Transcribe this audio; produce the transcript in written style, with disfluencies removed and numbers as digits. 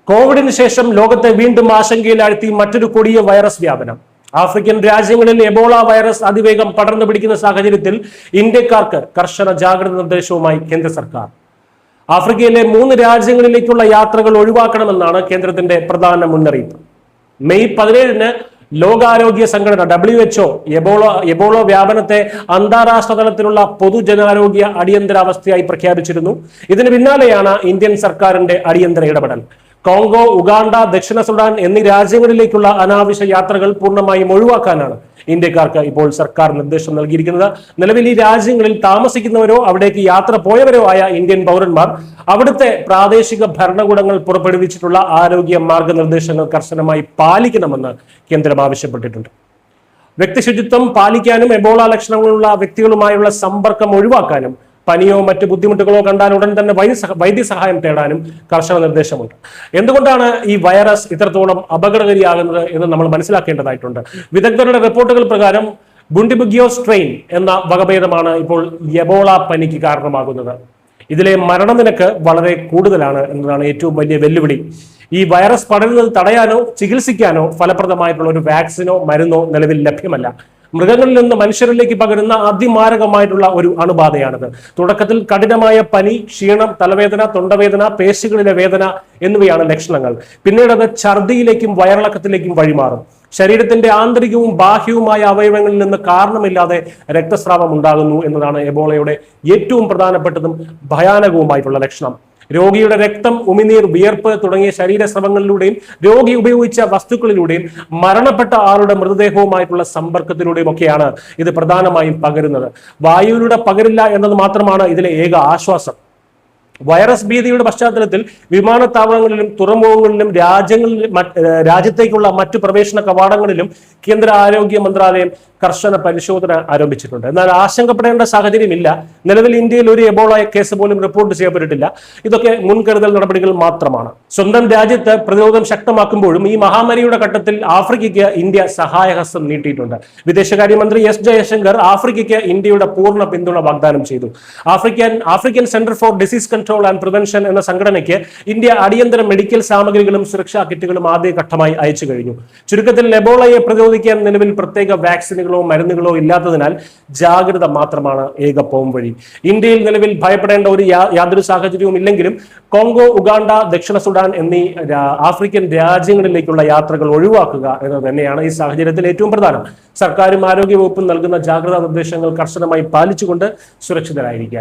കോവിഡിന് ശേഷം ലോകത്തെ വീണ്ടും ആശങ്കയിലാഴ്ത്തി മറ്റൊരു കൊടിയ വൈറസ് വ്യാപനം. ആഫ്രിക്കൻ രാജ്യങ്ങളിൽ എബോള വൈറസ് അതിവേഗം പടർന്നു പിടിക്കുന്ന സാഹചര്യത്തിൽ ഇന്ത്യക്കാർക്ക് കർശന ജാഗ്രത നിർദ്ദേശവുമായി കേന്ദ്ര സർക്കാർ. ആഫ്രിക്കയിലെ 3 രാജ്യങ്ങളിലേക്കുള്ള യാത്രകൾ ഒഴിവാക്കണമെന്നാണ് കേന്ദ്രത്തിന്റെ പ്രധാന മുന്നറിയിപ്പ്. മെയ് 17-ന് ലോകാരോഗ്യ സംഘടന WHO എബോള വ്യാപനത്തെ അന്താരാഷ്ട്ര തലത്തിലുള്ള പൊതുജനാരോഗ്യ അടിയന്തരാവസ്ഥയായി പ്രഖ്യാപിച്ചിരുന്നു. ഇതിന് പിന്നാലെയാണ് ഇന്ത്യൻ സർക്കാരിന്റെ അടിയന്തര ഇടപെടൽ. കോങ്കോ, ഉഗാണ്ട, ദക്ഷിണ സുഡാൻ എന്നീ രാജ്യങ്ങളിലേക്കുള്ള അനാവശ്യ യാത്രകൾ പൂർണ്ണമായും ഒഴിവാക്കാനാണ് ഇന്ത്യക്കാർക്ക് ഇപ്പോൾ സർക്കാർ നിർദ്ദേശം നൽകിയിരിക്കുന്നത്. നിലവിൽ ഈ രാജ്യങ്ങളിൽ താമസിക്കുന്നവരോ അവിടേക്ക് യാത്ര പോയവരോ ആയ ഇന്ത്യൻ പൗരന്മാർ അവിടുത്തെ പ്രാദേശിക ഭരണകൂടങ്ങൾ പുറപ്പെടുവിച്ചിട്ടുള്ള ആരോഗ്യ മാർഗനിർദ്ദേശങ്ങൾ കർശനമായി പാലിക്കണമെന്ന് കേന്ദ്രം ആവശ്യപ്പെട്ടിട്ടുണ്ട്. വ്യക്തിശുചിത്വം പാലിക്കാനും എബോള ലക്ഷണങ്ങളുള്ള വ്യക്തികളുമായുള്ള സമ്പർക്കം ഒഴിവാക്കാനും പനിയോ മറ്റ് ബുദ്ധിമുട്ടുകളോ കണ്ടാൽ ഉടൻ തന്നെ വൈദ്യസഹായം തേടാനും കർശന നിർദ്ദേശമുണ്ട്. എന്തുകൊണ്ടാണ് ഈ വൈറസ് ഇത്രത്തോളം അപകടകാരിയാകുന്നത് എന്ന് നമ്മൾ മനസ്സിലാക്കേണ്ടതായിട്ടുണ്ട്. വിദഗ്ധരുടെ റിപ്പോർട്ടുകൾ പ്രകാരം ബുണ്ടിബുഗിയോ സ്ട്രെയിൻ എന്ന വകഭേദമാണ് ഇപ്പോൾ എബോള പനിക്ക് കാരണമാകുന്നത്. ഇതിലെ മരണനിരക്ക് വളരെ കൂടുതലാണ് എന്നതാണ് ഏറ്റവും വലിയ വെല്ലുവിളി. ഈ വൈറസ് പടരുന്നത് തടയാനോ ചികിത്സിക്കാനോ ഫലപ്രദമായിട്ടുള്ള ഒരു വാക്സിനോ മരുന്നോ നിലവിൽ ലഭ്യമല്ല. മൃഗങ്ങളിൽ നിന്ന് മനുഷ്യരിലേക്ക് പകരുന്ന അതിമാരകമായിട്ടുള്ള ഒരു അണുബാധയാണിത്. തുടക്കത്തിൽ കഠിനമായ പനി, ക്ഷീണം, തലവേദന, തൊണ്ടവേദന, പേശികളിലെ വേദന എന്നിവയാണ് ലക്ഷണങ്ങൾ. പിന്നീട് അത് ഛർദിയിലേക്കും വയറിളക്കത്തിലേക്കും വഴിമാറും. ശരീരത്തിന്റെ ആന്തരികവും ബാഹ്യവുമായ അവയവങ്ങളിൽ നിന്ന് കാരണമില്ലാതെ രക്തസ്രാവം ഉണ്ടാകുന്നു എന്നതാണ് എബോളയുടെ ഏറ്റവും പ്രധാനപ്പെട്ടതും ഭയാനകവുമായിട്ടുള്ള ലക്ഷണം. രോഗിയുടെ രക്തം, ഉമിനീർ, വിയർപ്പ് തുടങ്ങിയ ശരീരസ്രവങ്ങളിലൂടെയും രോഗി ഉപയോഗിച്ച വസ്തുക്കളിലൂടെയും മരണപ്പെട്ട ആളുടെ മൃതദേഹവുമായിട്ടുള്ള സമ്പർക്കത്തിലൂടെയും ഒക്കെയാണ് ഇത് പ്രധാനമായും പകരുന്നത്. വായുവിലൂടെ പകരില്ല എന്നത് മാത്രമാണ് ഇതിലെ ഏക ആശ്വാസം. വൈറസ് ഭീതിയുടെ പശ്ചാത്തലത്തിൽ വിമാനത്താവളങ്ങളിലും തുറമുഖങ്ങളിലും രാജ്യത്തേക്കുള്ള മറ്റു പ്രവേശന കവാടങ്ങളിലും കേന്ദ്ര ആരോഗ്യ മന്ത്രാലയം കർശന പരിശോധന ആരംഭിച്ചിട്ടുണ്ട്. എന്നാൽ ആശങ്കപ്പെടേണ്ട സാഹചര്യമില്ല. നിലവിൽ ഇന്ത്യയിൽ ഒരു എബോള കേസ് പോലും റിപ്പോർട്ട് ചെയ്യപ്പെട്ടിട്ടില്ല. ഇതൊക്കെ മുൻകരുതൽ നടപടികൾ മാത്രമാണ്. സ്വന്തം രാജ്യത്ത് പ്രതിരോധം ശക്തമാക്കുമ്പോഴും ഈ മഹാമാരിയുടെ ഘട്ടത്തിൽ ആഫ്രിക്കയ്ക്ക് ഇന്ത്യ സഹായഹസ്തം നീട്ടിയിട്ടുണ്ട്. വിദേശകാര്യമന്ത്രി S ജയശങ്കർ ആഫ്രിക്കയ്ക്ക് ഇന്ത്യയുടെ പൂർണ്ണ പിന്തുണ വാഗ്ദാനം ചെയ്തു. African centre for disease control and prevention എന്ന സംഘടനയ്ക്ക് ഇന്ത്യ അടിയന്തര മെഡിക്കൽ സാമഗ്രികളും സുരക്ഷാ കിറ്റുകളും ആദ്യഘട്ടമായി അയച്ചു കഴിഞ്ഞു. ചുരുക്കത്തിൽ എബോളയെ പ്രതിരോധിക്കാൻ നിലവിൽ പ്രത്യേക വാക്സിനുകളോ മരുന്നുകളോ ഇല്ലാത്തതിനാൽ ജാഗ്രത മാത്രമാണ് ഏക പോംവഴി. ഇന്ത്യയിൽ നിലവിൽ ഭയപ്പെടേണ്ട യാതൊരു സാഹചര്യവും ഇല്ലെങ്കിലും കോങ്കോ, ഉഗാണ്ട, ദക്ഷിണ സുഡാൻ എന്നീ ആഫ്രിക്കൻ രാജ്യങ്ങളിലേക്കുള്ള യാത്രകൾ ഒഴിവാക്കുക എന്നത് തന്നെയാണ് ഈ സാഹചര്യത്തിൽ ഏറ്റവും പ്രധാനം. സർക്കാരും ആരോഗ്യവകുപ്പും നൽകുന്ന ജാഗ്രതാ നിർദ്ദേശങ്ങൾ കർശനമായി പാലിച്ചുകൊണ്ട് സുരക്ഷിതരായിരിക്കുക.